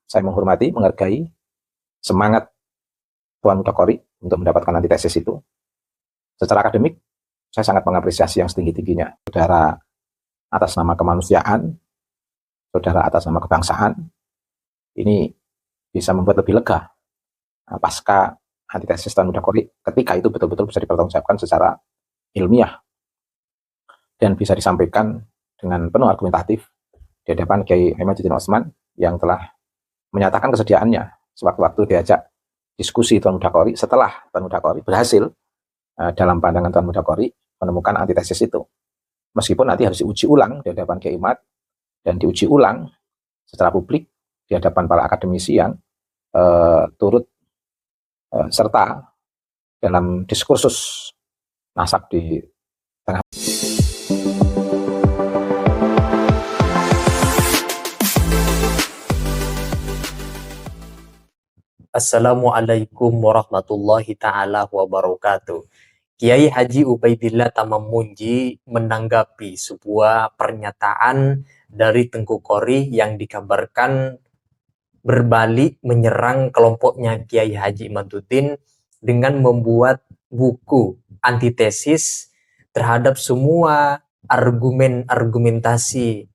saya menghormati, menghargai semangat Tuan Mudakori untuk mendapatkan antitesis itu. Secara akademik, saya sangat mengapresiasi yang setinggi-tingginya. Saudara atas nama kemanusiaan, saudara atas nama kebangsaan, ini bisa membuat lebih lega pasca antitesis Tuan Mudakori ketika itu betul-betul bisa dipertanggungjawabkan secara ilmiah dan bisa disampaikan dengan penuh argumentatif di hadapan Kiai Imaduddin Otsman yang telah menyatakan kesediaannya sewaktu-waktu diajak diskusi Tuan Mudakori setelah Tuan Mudakori berhasil dalam pandangan Tuan Mudakori menemukan antitesis itu. Meskipun nanti harus diuji ulang di hadapan Kiai Imad dan diuji ulang secara publik di hadapan para akademisi yang turut serta dalam diskursus nasab di tengah. Assalamualaikum warahmatullahi ta'ala wabarakatuh. Kiai Haji Ubaidillah Tamamunji menanggapi sebuah pernyataan dari Tengku Qori yang dikabarkan berbalik menyerang kelompoknya Kiai Haji Imaduddin dengan membuat buku antitesis terhadap semua argumentasi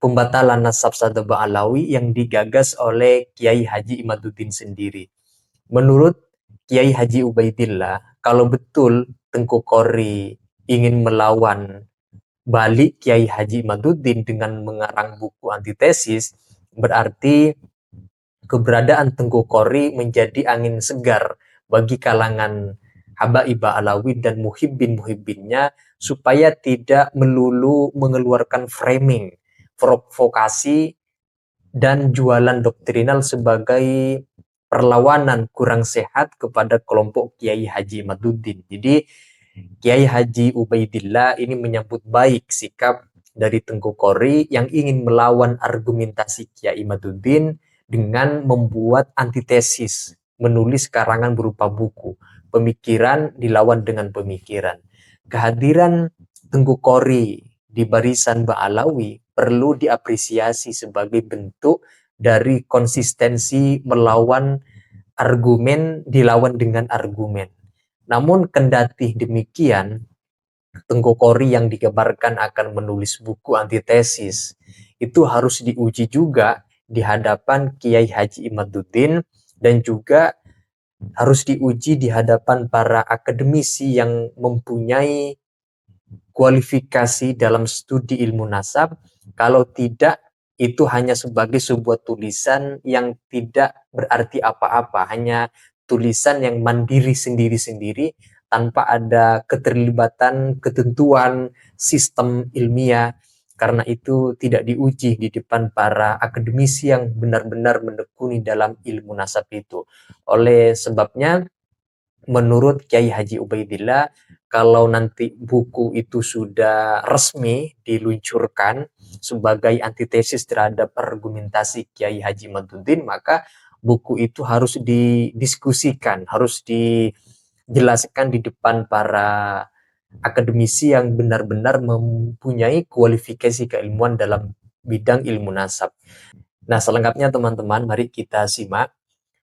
pembatalan nasab Sadaba Alawi yang digagas oleh Kiai Haji Imaduddin sendiri. Menurut Kiai Haji Ubaidillah, kalau betul Tengku Qori ingin melawan balik Kiai Haji Imaduddin dengan mengarang buku antitesis, berarti keberadaan Tengku Qori menjadi angin segar bagi kalangan Habaibah Alawi dan muhibbin-muhibbinnya supaya tidak melulu mengeluarkan framing, provokasi, dan jualan doktrinal sebagai perlawanan kurang sehat kepada kelompok Kiai Haji Imaduddin. Jadi Kiai Haji Ubaidillah ini menyambut baik sikap dari Tengku Qori yang ingin melawan argumentasi Kiai Imaduddin dengan membuat antitesis, menulis karangan berupa buku, pemikiran dilawan dengan pemikiran. Kehadiran Tengku Qori di barisan Ba'alawi perlu diapresiasi sebagai bentuk dari konsistensi melawan argumen dilawan dengan argumen. Namun kendati demikian, Tengku Qori yang dikabarkan akan menulis buku antitesis itu harus diuji juga di hadapan Kiai Haji Imaduddin dan juga harus diuji di hadapan para akademisi yang mempunyai kualifikasi dalam studi ilmu nasab. Kalau tidak, itu hanya sebagai sebuah tulisan yang tidak berarti apa-apa, hanya tulisan yang mandiri sendiri-sendiri tanpa ada keterlibatan ketentuan sistem ilmiah. Karena itu tidak diuji di depan para akademisi yang benar-benar menekuni dalam ilmu nasab itu. Oleh sebabnya, menurut Kiai Haji Ubaidillah, kalau nanti buku itu sudah resmi diluncurkan sebagai antitesis terhadap argumentasi Kiai Haji Imaduddin, maka buku itu harus didiskusikan, harus dijelaskan di depan para akademisi yang benar-benar mempunyai kualifikasi keilmuan dalam bidang ilmu nasab. Nah, selengkapnya teman-teman, mari kita simak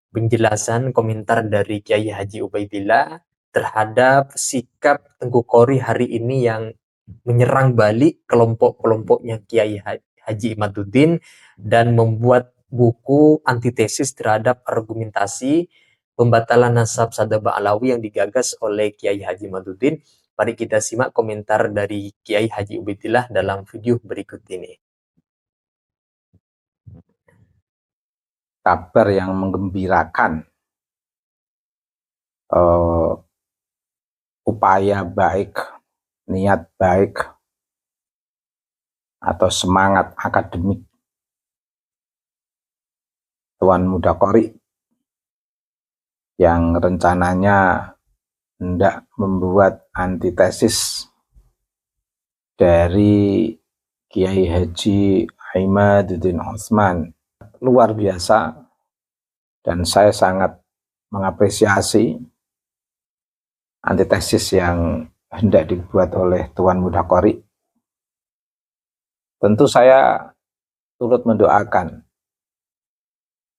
penjelasan komentar dari Kiai Haji Ubaidillah terhadap sikap Tengku Qori hari ini yang menyerang balik kelompok-kelompoknya Kiai Haji Imaduddin dan membuat buku antitesis terhadap argumentasi pembatalan nasab Sadaba Alawi yang digagas oleh Kiai Haji Imaduddin. Mari kita simak komentar dari Kiai Haji Ubaidillah dalam video berikut ini. Kabar yang menggembirakan, upaya baik, niat baik, atau semangat akademik Tuan Mudakori yang rencananya hendak membuat antitesis dari Kiai Haji Imaduddin Otsman luar biasa, dan saya sangat mengapresiasi antitesis yang hendak dibuat oleh Tuan Mudakori. Tentu saya turut mendoakan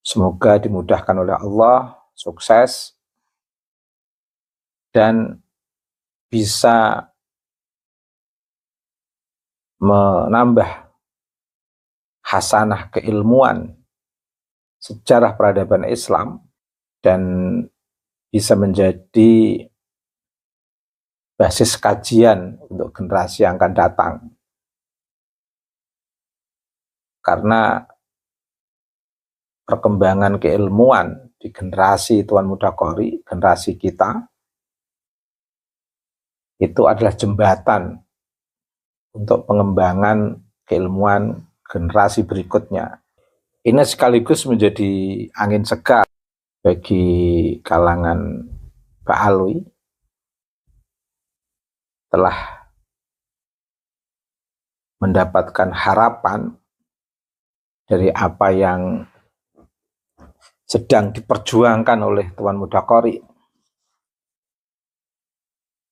Semoga dimudahkan oleh Allah, sukses, dan bisa menambah hasanah keilmuan sejarah peradaban Islam dan bisa menjadi basis kajian untuk generasi yang akan datang. Karena perkembangan keilmuan di generasi Tuan Muda Qori, generasi kita, itu adalah jembatan untuk pengembangan keilmuan generasi berikutnya. Ini sekaligus menjadi angin segar bagi kalangan Ba'alwi telah mendapatkan harapan dari apa yang sedang diperjuangkan oleh Tuan Muda Qori.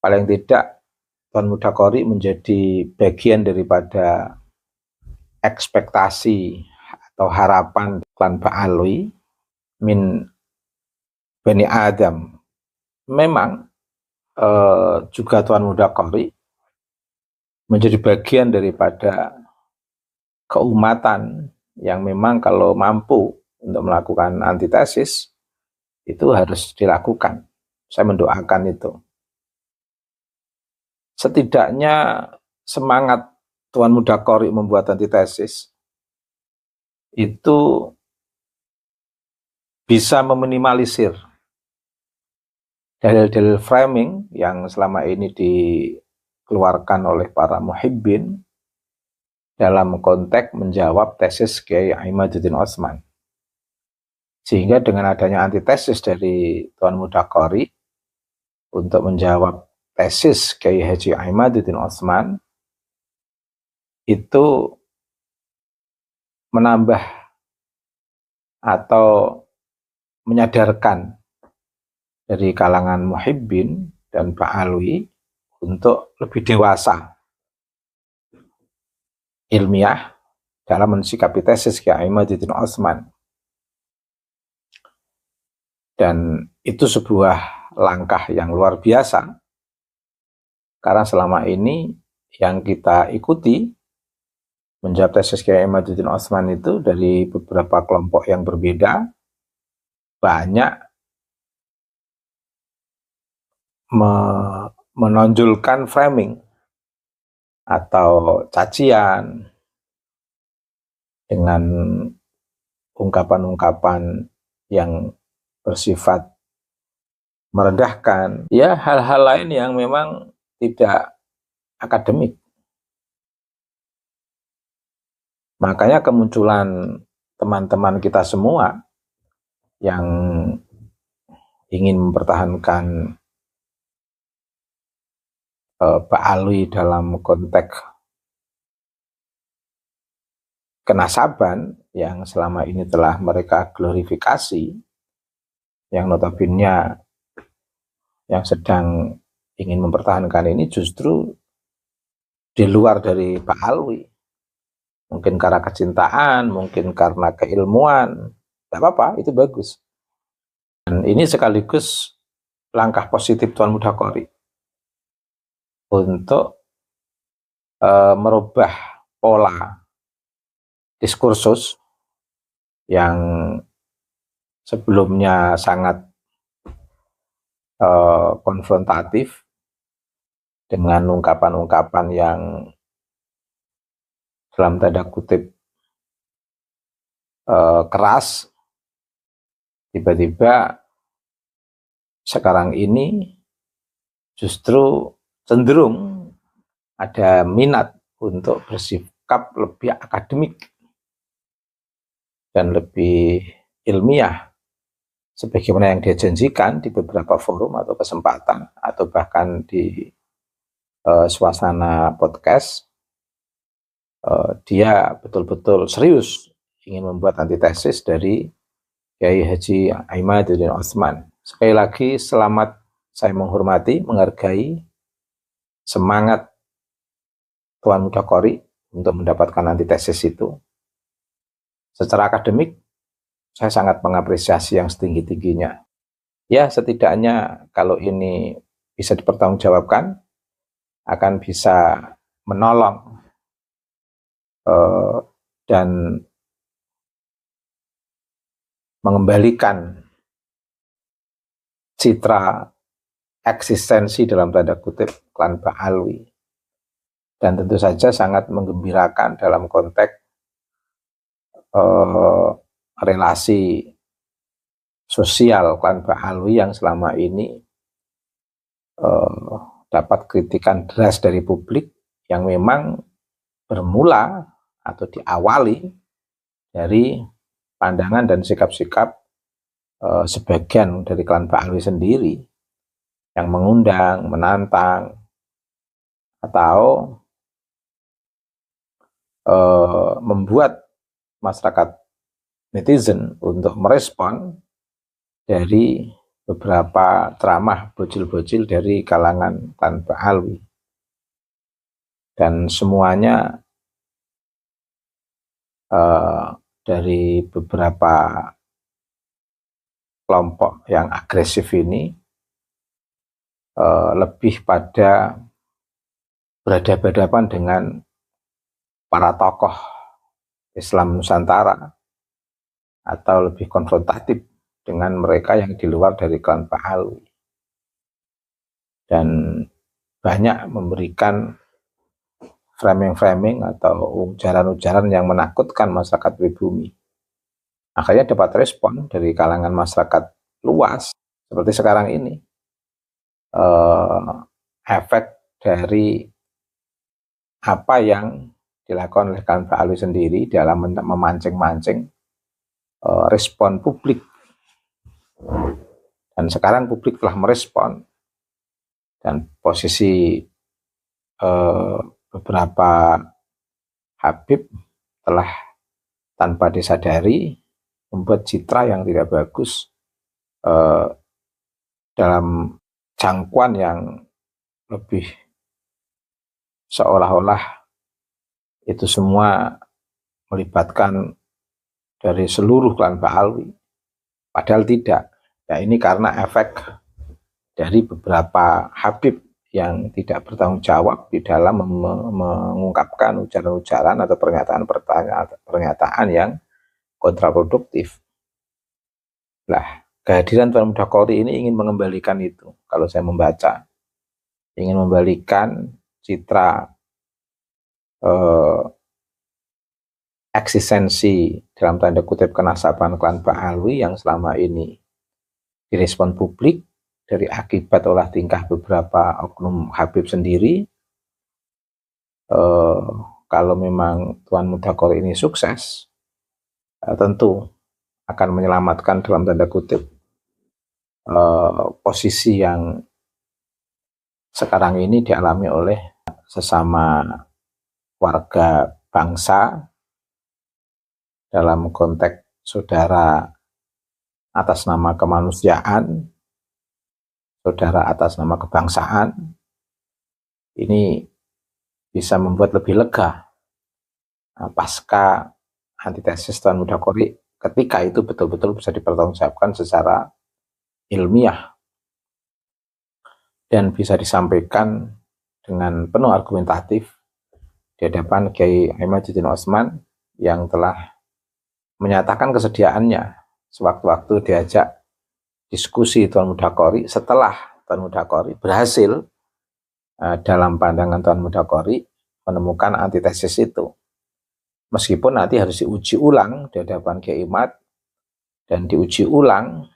Paling tidak Tuan Muda Qori menjadi bagian daripada ekspektasi atau harapan klan Ba'alwi min Bani Adam. Memang juga Tuan Muda Qori menjadi bagian daripada keumatan yang memang kalau mampu untuk melakukan antitesis itu harus dilakukan. Saya mendoakan itu. Setidaknya semangat Tuan Muda Qori membuat antitesis itu bisa meminimalisir dalil-dalil framing yang selama ini dikeluarkan oleh para muhibbin dalam konteks menjawab tesis Kiai Imaduddin Utsman. Sehingga dengan adanya antitesis dari Tuan Muda Qori untuk menjawab tesis Kiai Haji Imaduddin Utsman itu menambah atau menyadarkan dari kalangan muhibbin dan Ba'alwi untuk lebih dewasa ilmiah dalam mensikapi tesis Kiai Imaduddin Utsman. Dan itu sebuah langkah yang luar biasa, karena selama ini yang kita ikuti menjawab tesis Kiai Imaduddin Utsman itu dari beberapa kelompok yang berbeda, banyak menonjolkan framing atau cacian dengan ungkapan-ungkapan yang bersifat merendahkan, ya hal-hal lain yang memang tidak akademik. Makanya kemunculan teman-teman kita semua yang ingin mempertahankan Ba'alwi dalam konteks kenasaban yang selama ini telah mereka glorifikasi, yang notabene yang sedang ingin mempertahankan ini justru di luar dari Ba'alwi. Mungkin karena kecintaan, mungkin karena keilmuan, tidak apa-apa, itu bagus. Dan ini sekaligus langkah positif Tuan Muda Qori untuk merubah pola diskursus yang sebelumnya sangat konfrontatif dengan ungkapan-ungkapan yang dalam tanda kutip keras. Tiba-tiba sekarang ini justru cenderung ada minat untuk bersikap lebih akademik dan lebih ilmiah, sebagaimana yang dia janjikan di beberapa forum atau kesempatan, atau bahkan di suasana podcast. Dia betul-betul serius ingin membuat antitesis dari Kiai Haji Imaduddin Utsman. Sekali lagi, selamat, saya menghormati, menghargai semangat Tuan Muda Qori untuk mendapatkan antitesis itu. Secara akademik, saya sangat mengapresiasi yang setinggi-tingginya. Ya, setidaknya kalau ini bisa dipertanggungjawabkan, akan bisa menolong dan mengembalikan citra eksistensi dalam tanda kutip klan Ba'alwi, dan tentu saja sangat menggembirakan dalam konteks relasi sosial klan Ba'alwi yang selama ini dapat kritikan deras dari publik yang memang bermula atau diawali dari pandangan dan sikap-sikap sebagian dari klan Ba'alwi sendiri yang mengundang, menantang, atau membuat masyarakat netizen untuk merespon dari beberapa ceramah bocil-bocil dari kalangan klan Ba'alwi. Dan semuanya dari beberapa kelompok yang agresif ini lebih pada berhadapan dengan para tokoh Islam Nusantara, atau lebih konfrontatif dengan mereka yang di luar dari klan Ba'alwi, dan banyak memberikan framing-framing atau ujaran-ujaran yang menakutkan masyarakat pribumi. Akhirnya dapat respon dari kalangan masyarakat luas seperti sekarang ini. Efek dari apa yang dilakukan oleh klan Ba'alwi sendiri dalam memancing-mancing respon publik. Dan sekarang publik telah merespon, dan posisi beberapa Habib telah tanpa disadari membuat citra yang tidak bagus dalam jangkauan yang lebih seolah-olah itu semua melibatkan dari seluruh klan Ba'alwi, padahal tidak. Ya, ini karena efek dari beberapa Habib yang tidak bertanggung jawab di dalam mengungkapkan ujaran-ujaran atau pernyataan yang kontraproduktif. Nah, kehadiran Tuan Muda Qori ini ingin mengembalikan itu. Kalau saya membaca, ingin membalikan citra eksistensi dalam tanda kutip kenasaban klan Ba'alwi yang selama ini direspon publik dari akibat olah tingkah beberapa oknum Habib sendiri. Kalau memang Tuan Muda Qori ini sukses, tentu akan menyelamatkan dalam tanda kutip posisi yang sekarang ini dialami oleh sesama warga bangsa dalam konteks saudara atas nama kemanusiaan, saudara atas nama kebangsaan. Ini bisa membuat lebih lega pasca antitesis Tuan Muda Qori ketika itu betul-betul bisa dipertanggungjawabkan secara ilmiah dan bisa disampaikan dengan penuh argumentatif di hadapan Kiai Imaduddin Osman yang telah menyatakan kesediaannya sewaktu-waktu diajak diskusi Tuan Muda Qori setelah Tuan Muda Qori berhasil dalam pandangan Tuan Muda Qori menemukan antitesis itu. Meskipun nanti harus diuji ulang di hadapan Kiai Imad dan diuji ulang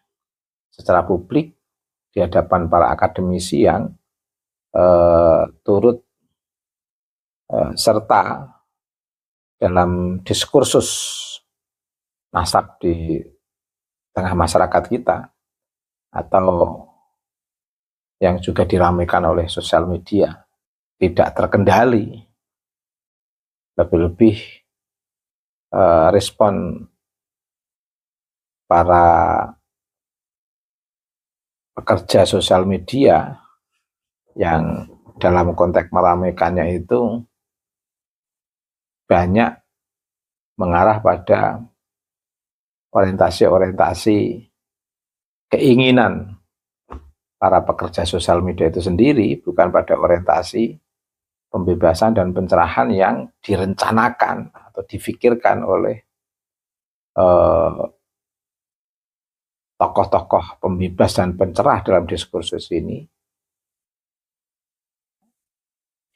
secara publik di hadapan para akademisi yang turut serta dalam diskursus nasab di tengah masyarakat kita, atau yang juga diramaikan oleh sosial media, tidak terkendali. Lebih-lebih respon para pekerja sosial media yang dalam konteks meramaikannya itu banyak mengarah pada orientasi keinginan para pekerja sosial media itu sendiri, bukan pada orientasi pembebasan dan pencerahan yang direncanakan atau difikirkan oleh tokoh-tokoh pembebas dan pencerah dalam diskursus ini,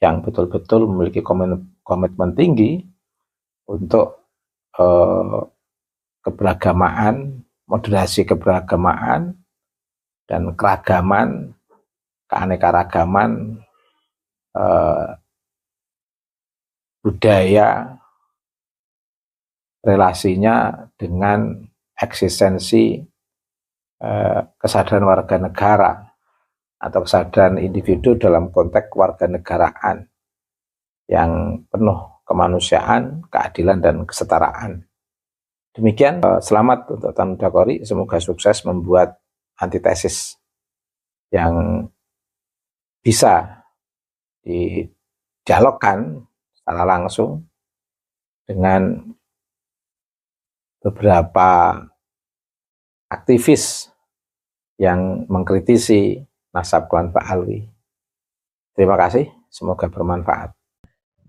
yang betul-betul memiliki komitmen tinggi untuk keberagamaan, moderasi keberagamaan, dan keragaman, keanekaragaman budaya, relasinya dengan eksistensi kesadaran warga negara atau kesadaran individu dalam konteks warga negaraan yang penuh kemanusiaan, keadilan, dan kesetaraan. Demikian, selamat untuk Tan Mudakori, semoga sukses membuat antitesis yang bisa didialogkan secara langsung dengan beberapa aktivis yang mengkritisi nasab klan Ba'alwi. Terima kasih, semoga bermanfaat.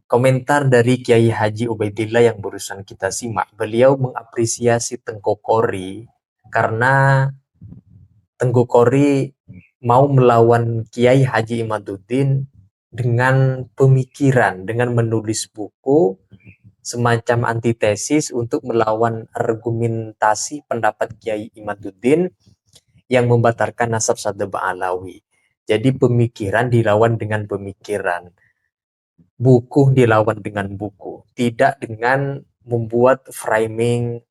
Komentar dari Kiai Haji Ubaidillah yang barusan kita simak, beliau mengapresiasi Tengku Kori karena Tengku Kori mau melawan Kiai Haji Imaduddin dengan pemikiran, dengan menulis buku semacam antitesis untuk melawan argumentasi pendapat Kiai Imaduddin yang membatalkan nasab Sadda Ba'alawi. Jadi pemikiran dilawan dengan pemikiran, buku dilawan dengan buku, tidak dengan membuat framing,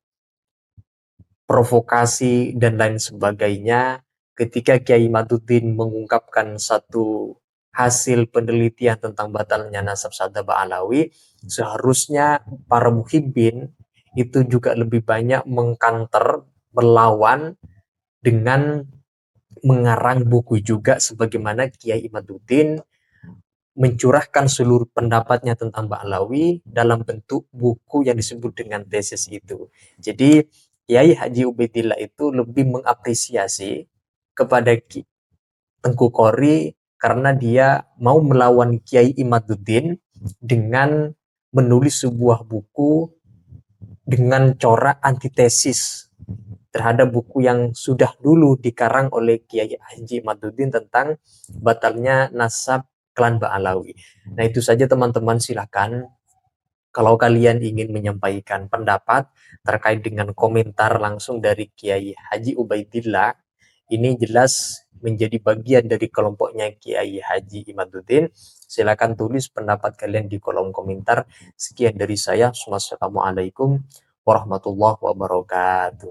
provokasi, dan lain sebagainya. Ketika Kiai Imaduddin mengungkapkan satu hasil penelitian tentang batalnya nasab Sadda Ba'alawi, seharusnya para muhibbin itu juga lebih banyak mengkanter, melawan dengan mengarang buku juga, sebagaimana Kiai Imaduddin mencurahkan seluruh pendapatnya tentang Ba'alawi dalam bentuk buku yang disebut dengan tesis itu. Jadi Kiai Haji Ubaidillah itu lebih mengapresiasi kepada Tengku Kori karena dia mau melawan Kiai Imaduddin dengan menulis sebuah buku dengan corak antitesis terhadap buku yang sudah dulu dikarang oleh Kiai Haji Imaduddin tentang batalnya nasab klan Ba'alawi. Nah itu saja teman-teman, silakan kalau kalian ingin menyampaikan pendapat terkait dengan komentar langsung dari Kiai Haji Ubaidillah, ini jelas menjadi bagian dari kelompoknya Kiai Haji Imaduddin. Silakan tulis pendapat kalian di kolom komentar. Sekian dari saya. Wassalamualaikum warahmatullahi wabarakatuh.